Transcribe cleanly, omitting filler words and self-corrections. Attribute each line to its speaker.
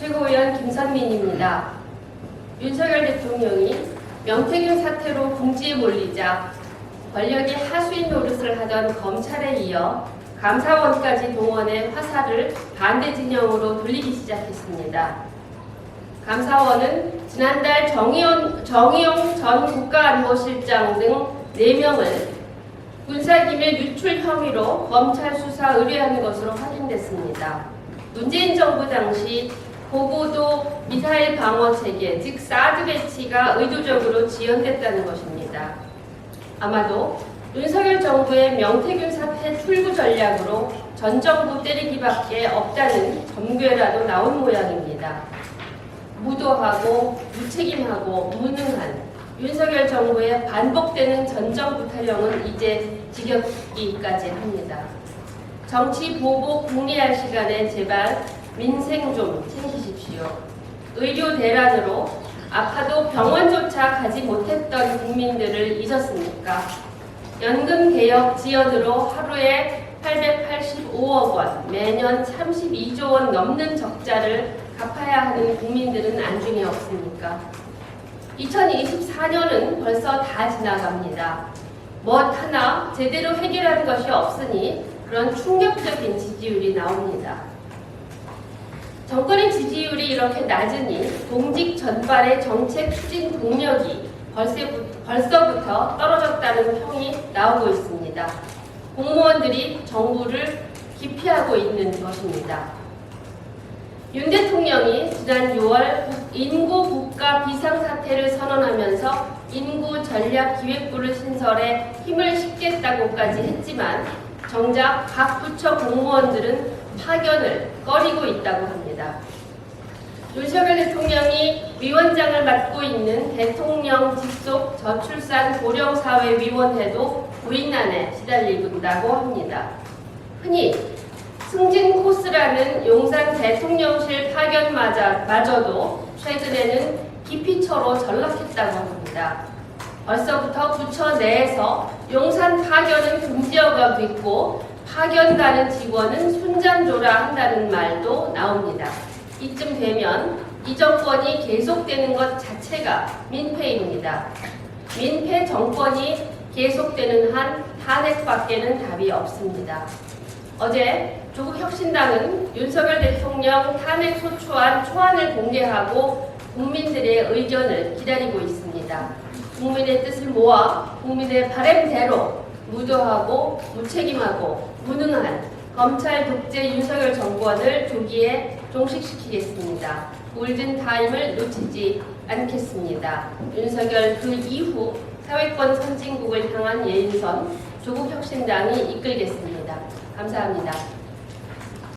Speaker 1: 최고위원 김선민입니다. 윤석열 대통령이 명태균 사태로 궁지에 몰리자 권력의 하수인 노릇을 하던 검찰에 이어 감사원까지 동원해 화살을 반대 진영으로 돌리기 시작했습니다. 감사원은 지난달 정의용 전 국가안보실장 등 4명을 군사기밀 유출 혐의로 검찰 수사 의뢰한 것으로 확인됐습니다. 문재인 정부 당시 고고도 미사일 방어 체계, 즉 사드 배치가 의도적으로 지연됐다는 것입니다. 아마도 윤석열 정부의 명태균 사태 출구 전략으로 전 정부 때리기밖에 없다는 점괘라도 나온 모양입니다. 무도하고 무책임하고 무능한 윤석열 정부의 반복되는 전 정부 타령은 이제 지겹기까지 합니다. 정치 보복 궁리할 시간에 제발 민생 좀 챙기십시오. 의료 대란으로 아파도 병원조차 가지 못했던 국민들을 잊었습니까? 연금 개혁 지연으로 하루에 885억 원, 매년 32조 원 넘는 적자를 갚아야 하는 국민들은 안중에 없습니까? 2024년은 벌써 다 지나갑니다. 뭐 하나 제대로 해결한 것이 없으니 그런 충격적인 지지율이 나옵니다. 정권의 지지율이 이렇게 낮으니 공직 전반의 정책 추진 동력이 벌써부터 떨어졌다는 평이 나오고 있습니다. 공무원들이 정부를 기피하고 있는 것입니다. 윤 대통령이 지난 6월 인구 국가 비상사태를 선언하면서 인구전략기획부를 신설해 힘을 싣겠다고까지 했지만 정작 각 부처 공무원들은 파견을 꺼리고 있다고 합니다. 윤석열 대통령이 위원장을 맡고 있는 대통령 직속 저출산 고령사회위원회도 부인난에 시달린다고 합니다. 흔히 승진 코스라는 용산 대통령실 파견마저도 최근에는 기피처로 전락했다고 합니다. 벌써부터 부처 내에서 용산 파견은 금지어가 됐고 파견 가는 직원은 순장조라 한다는 말도 나옵니다. 이쯤 되면 이 정권이 계속되는 것 자체가 민폐입니다. 민폐 정권이 계속되는 한 탄핵밖에는 답이 없습니다. 어제 조국혁신당은 윤석열 대통령 탄핵 소추안 초안을 공개하고 국민들의 의견을 기다리고 있습니다. 국민의 뜻을 모아 국민의 바램대로 무도하고 무책임하고 무능한 검찰 독재 윤석열 정권을 조기에 종식시키겠습니다. 골든타임을 놓치지 않겠습니다. 윤석열 그 이후 사회권 선진국을 향한 예인선 조국혁신당이 이끌겠습니다. 감사합니다.